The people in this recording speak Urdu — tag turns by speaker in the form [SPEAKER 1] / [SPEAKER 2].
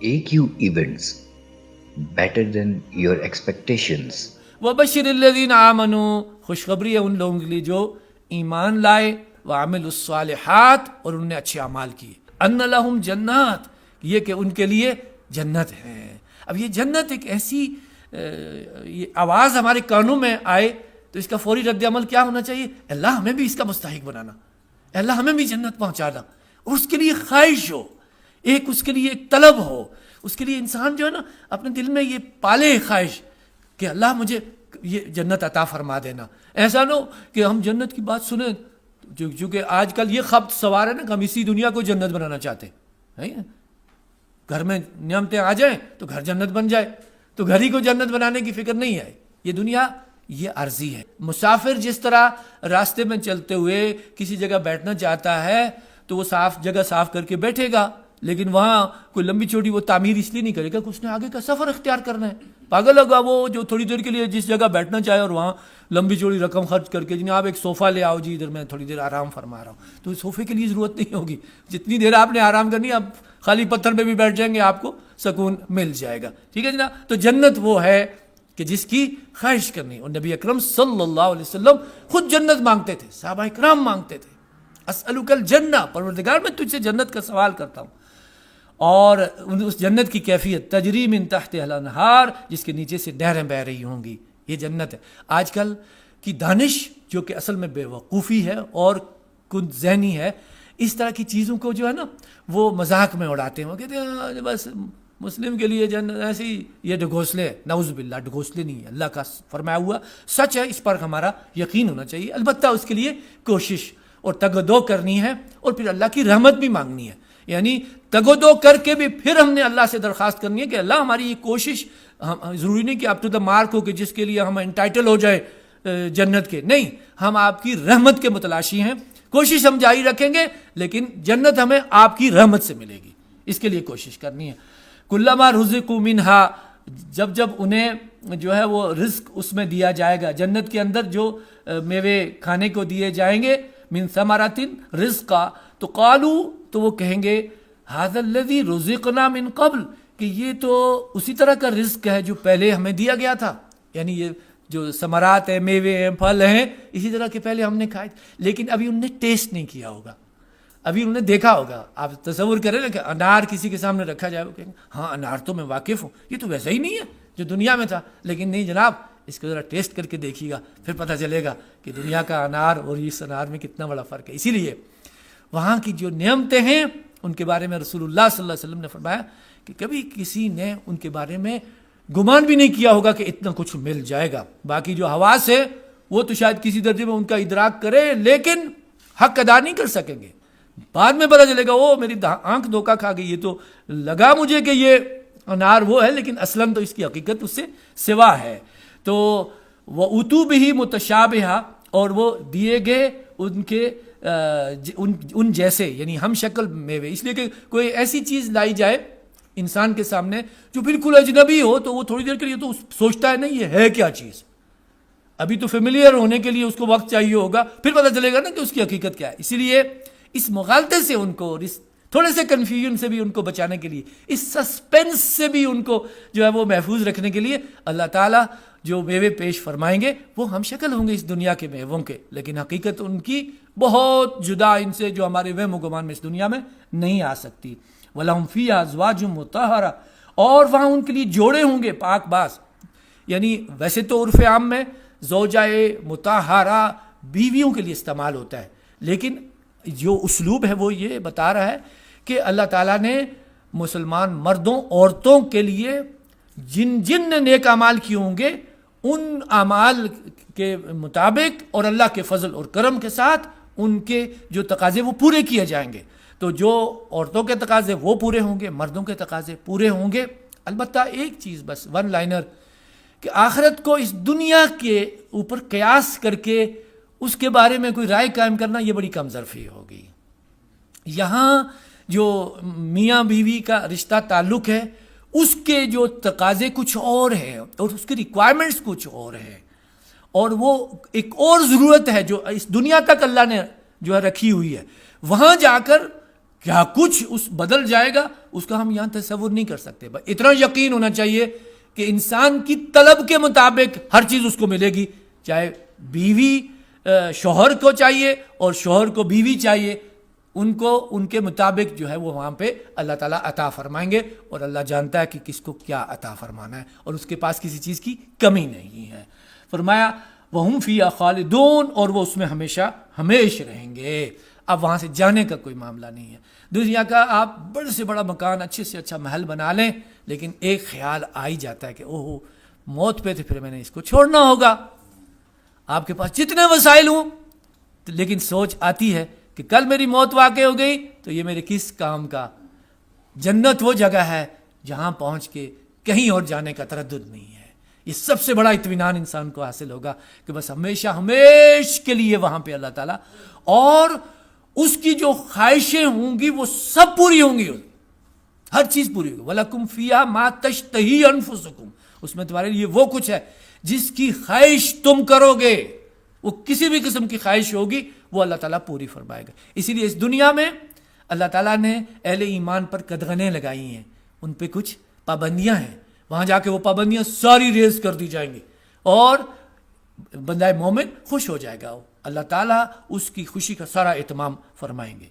[SPEAKER 1] AQ events better than your expectations.
[SPEAKER 2] وَبَشِّرِ الَّذِينَ آمَنُوا، خوشخبری ہے ان لوگوں کے لیے جو ایمان لائے، وَعَمِلُوا الصَّالِحَاتِ اور انہوں نے اچھے اعمال کیے، أَنَّ لَهُمْ جَنَّاتٍ، یہ کہ ان کے لیے جنت ہے۔ اب یہ جنت ایک ایسی یہ آواز ہمارے کانوں میں آئے تو اس کا فوری رد عمل کیا ہونا چاہیے؟ اللہ ہمیں بھی اس کا مستحق بنانا، اللہ ہمیں بھی جنت پہنچانا، اور اس کے لیے خواہش ہو، ایک اس کے لیے ایک طلب ہو، اس کے لیے انسان جو ہے نا اپنے دل میں یہ پالے خواہش کہ اللہ مجھے یہ جنت عطا فرما دینا۔ ایسا نہ ہو کہ ہم جنت کی بات سنیں، چونکہ آج کل یہ خبت سوار ہے نا کہ ہم اسی دنیا کو جنت بنانا چاہتے ہیں، گھر میں نعمتیں آ جائیں تو گھر جنت بن جائے، تو گھر ہی کو جنت بنانے کی فکر نہیں ہے۔ یہ دنیا یہ عارضی ہے۔ مسافر جس طرح راستے میں چلتے ہوئے کسی جگہ بیٹھنا چاہتا ہے تو وہ جگہ صاف کر کے بیٹھے گا، لیکن وہاں کوئی لمبی چوڑی وہ تعمیر اس لیے نہیں کرے گا کہ اس نے آگے کا سفر اختیار کرنا ہے۔ پاگل ہوگا وہ جو تھوڑی دیر کے لیے جس جگہ بیٹھنا چاہے اور وہاں لمبی چوڑی رقم خرچ کر کے جناب ایک صوفہ لے آؤ جی، ادھر میں تھوڑی دیر آرام فرما رہا ہوں، تو صوفے کے لیے ضرورت نہیں ہوگی، جتنی دیر آپ نے آرام کرنی ہے آپ خالی پتھر پہ بھی بیٹھ جائیں گے، آپ کو سکون مل جائے گا۔ ٹھیک ہے جناب، تو جنت وہ ہے کہ جس کی خواہش کرنی، اور نبی اکرم صلی اللہ علیہ وسلم خود جنت مانگتے تھے، صحابہ کرام مانگتے تھے، اسألک الجنہ، پروردگار میں تجھ سے جنت کا سوال کرتا ہوں، اور اس جنت کی کیفیت تجری من تحت الانہار، جس کے نیچے سے نہریں بہہ رہی ہوں گی، یہ جنت ہے۔ آج کل کی دانش جو کہ اصل میں بے وقوفی ہے اور کند ذہنی ہے، اس طرح کی چیزوں کو جو ہے نا وہ مذاق میں اڑاتے ہیں، وہ کہتے ہیں بس مسلم کے لیے جنت ایسی، یہ ڈھگوسلے، نعوذ باللہ، ڈھگوسلے نہیں ہے، اللہ کا فرمایا ہوا سچ ہے، اس پر ہمارا یقین ہونا چاہیے، البتہ اس کے لیے کوشش اور تگ و دو کرنی ہے، اور پھر اللہ کی رحمت بھی مانگنی ہے، یعنی تگ و دو کر کے بھی پھر ہم نے اللہ سے درخواست کرنی ہے کہ اللہ ہماری یہ کوشش، ضروری نہیں کہ اپ ٹو دا مارک ہو کہ جس کے لیے ہم انٹائٹل ہو جائے جنت کے، نہیں، ہم آپ کی رحمت کے متلاشی ہیں، کوشش ہم جاری رکھیں گے لیکن جنت ہمیں آپ کی رحمت سے ملے گی، اس کے لیے کوشش کرنی ہے۔ کلما رزقوا منہا، جب جب انہیں جو ہے وہ رزق اس میں دیا جائے گا، جنت کے اندر جو میوے کھانے کو دیے جائیں گے، من ثمرات رزقا، تو قالوا، تو وہ کہیں گے ھذا الذی رزقنا من قبل، کہ یہ تو اسی طرح کا رزق ہے جو پہلے ہمیں دیا گیا تھا، یعنی یہ جو ثمرات ہیں، میوے ہیں، پھل ہیں، اسی طرح کے پہلے ہم نے کھائے، لیکن ابھی انہوں نے ٹیسٹ نہیں کیا ہوگا، ابھی انہوں نے دیکھا ہوگا۔ آپ تصور کریں نا کہ انار کسی کے سامنے رکھا جائے، وہ کہیں گے ہاں انار تو میں واقف ہوں، یہ تو ویسا ہی نہیں ہے جو دنیا میں تھا، لیکن نہیں جناب، اس کو ذرا ٹیسٹ کر کے دیکھیے گا، پھر پتہ چلے گا کہ دنیا کا انار اور اس انار میں کتنا بڑا فرق ہے۔ اسی لیے وہاں کی جو نعمتیں ہیں ان کے بارے میں رسول اللہ صلی اللہ علیہ وسلم نے فرمایا کہ کبھی کسی نے ان کے بارے میں گمان بھی نہیں کیا ہوگا کہ اتنا کچھ مل جائے گا۔ باقی جو حواس ہے وہ تو شاید کسی درجے میں ان کا ادراک کرے، لیکن حق ادا نہیں کر سکیں گے، بعد میں پتہ چلے گا او میری آنکھ دھوکہ کھا گئی، یہ تو لگا مجھے کہ یہ انار وہ ہے، لیکن اصلاً تو اس کی حقیقت اس سے سوا ہے۔ تو وَأُتُوا بِهِ مُتَشَابِهًا، اور وہ دیے گئے ان کے ان جیسے، یعنی ہم شکل میوے، اس لیے کہ کوئی ایسی چیز لائی جائے انسان کے سامنے جو بالکل اجنبی ہو تو وہ تھوڑی دیر کے لیے تو سوچتا ہے نہیں یہ ہے کیا چیز، ابھی تو فیملیئر ہونے کے لیے اس کو وقت چاہیے ہوگا، پھر پتہ چلے گا نا کہ اس کی حقیقت کیا ہے۔ اسی لیے اس مغالطے سے ان کو، اور اس تھوڑے سے کنفیوژن سے بھی ان کو بچانے کے لیے، اس سسپینس سے بھی ان کو جو ہے وہ محفوظ رکھنے کے لیے اللہ تعالیٰ جو میوے پیش فرمائیں گے وہ ہم شکل ہوں گے اس دنیا کے میووں کے، لیکن حقیقت ان کی بہت جدا ان سے جو ہمارے وہم و گمان میں اس دنیا میں نہیں آ سکتی۔ وَلَهُمْ فِيهَا أَزْوَاجٌ مُطَهَّرَةٌ، اور وہاں ان کے لیے جوڑے ہوں گے پاک باز، یعنی ویسے تو عرف عام میں زوجہ مطہرہ بیویوں کے لیے استعمال ہوتا ہے، لیکن جو اسلوب ہے وہ یہ بتا رہا ہے کہ اللہ تعالیٰ نے مسلمان مردوں عورتوں کے لیے جن جن نے نیک اعمال کیے ہوں گے ان اعمال کے مطابق اور اللہ کے فضل اور کرم کے ساتھ ان کے جو تقاضے وہ پورے کیے جائیں گے، تو جو عورتوں کے تقاضے وہ پورے ہوں گے، مردوں کے تقاضے پورے ہوں گے۔ البتہ ایک چیز بس ون لائنر، کہ آخرت کو اس دنیا کے اوپر قیاس کر کے اس کے بارے میں کوئی رائے قائم کرنا یہ بڑی کم ظرفی ہوگی۔ یہاں جو میاں بیوی کا رشتہ تعلق ہے اس کے جو تقاضے کچھ اور ہیں اور اس کی ریکوائرمنٹس کچھ اور ہیں، اور وہ ایک اور ضرورت ہے جو اس دنیا تک اللہ نے جو ہے رکھی ہوئی ہے، وہاں جا کر کیا کچھ اس بدل جائے گا اس کا ہم یہاں تصور نہیں کر سکتے. بس اتنا یقین ہونا چاہیے کہ انسان کی طلب کے مطابق ہر چیز اس کو ملے گی، چاہے بیوی شوہر کو چاہیے اور شوہر کو بیوی چاہیے، ان کو ان کے مطابق جو ہے وہ وہاں پہ اللہ تعالیٰ عطا فرمائیں گے، اور اللہ جانتا ہے کہ کس کو کیا عطا فرمانا ہے، اور اس کے پاس کسی چیز کی کمی نہیں ہے. فرمایا وَهُمْ فِيهَا خَالِدُونَ، اور وہ اس میں ہمیشہ ہمیش رہیں گے. اب وہاں سے جانے کا کوئی معاملہ نہیں ہے. دنیا کا آپ بڑے سے بڑا مکان، اچھے سے اچھا محل بنا لیں، لیکن ایک خیال آ ہی جاتا ہے کہ اوہ موت پہ تو پھر میں نے اس کو چھوڑنا ہوگا. آپ کے پاس جتنے وسائل ہوں، لیکن سوچ آتی ہے کہ کل میری موت واقع ہو گئی تو یہ میرے کس کام کا. جنت وہ جگہ ہے جہاں پہنچ کے کہیں اور جانے کا تردد نہیں ہے. یہ سب سے بڑا اطمینان انسان کو حاصل ہوگا کہ بس ہمیشہ ہمیش کے لیے وہاں پہ اللہ تعالیٰ، اور اس کی جو خواہشیں ہوں گی وہ سب پوری ہوں گی، ہر چیز پوری ہوگی. وَلَكُمْ فِيهَا مَا تَشْتَهِي أَنفُسُكُمْ، اس میں تمہارے لیے وہ کچھ ہے جس کی خواہش تم کرو گے، وہ کسی بھی قسم کی خواہش ہوگی وہ اللہ تعالیٰ پوری فرمائے گا. اسی لیے اس دنیا میں اللہ تعالیٰ نے اہل ایمان پر قدغنیں لگائی ہیں، ان پہ کچھ پابندیاں ہیں، وہاں جا کے وہ پابندیاں ساری ریز کر دی جائیں گی اور بندہ مومن خوش ہو جائے گا. اللہ تعالیٰ اس کی خوشی کا سارا اہتمام فرمائیں گے.